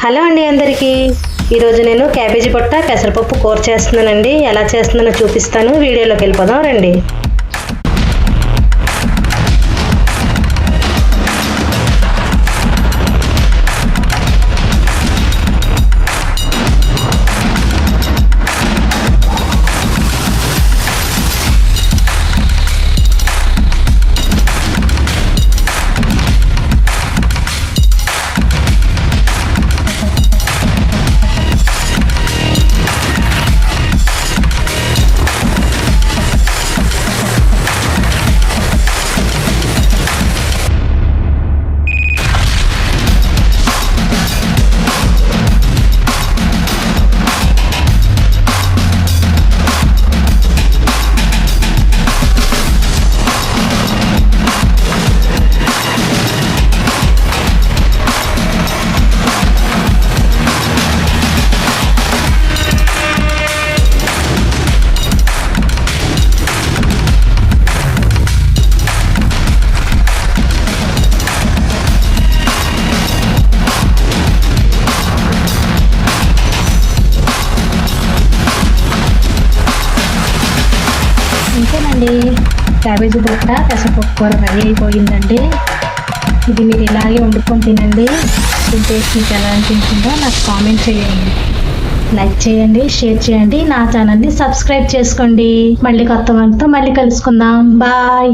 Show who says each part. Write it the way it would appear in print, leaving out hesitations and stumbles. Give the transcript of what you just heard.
Speaker 1: Hello అండి అందరికీ. ఈరోజు నేను క్యాబేజీ పొట్ట పెసరపప్పు కూర చేస్తున్నానండి. ఎలా చేస్తున్నానో చూపిస్తాను. వీడియోలోకి వెళ్ళిపోదాం రండి. ఇంకేనండి, క్యాబేజీ పొట్ట పెసరపప్పు కూర రెడీ అయిపోయిందండి. ఇది మీరు ఇలాగే వండుకొని తినండి. దీని టేస్ట్ మీకు ఎలా అనిపించిందో నాకు కామెంట్ చేయండి, లైక్ చేయండి, షేర్ చేయండి, నా ఛానల్ని సబ్స్క్రైబ్ చేసుకోండి. మళ్ళీ కొత్త వంటతో మళ్ళీ కలుసుకుందాం. బాయ్.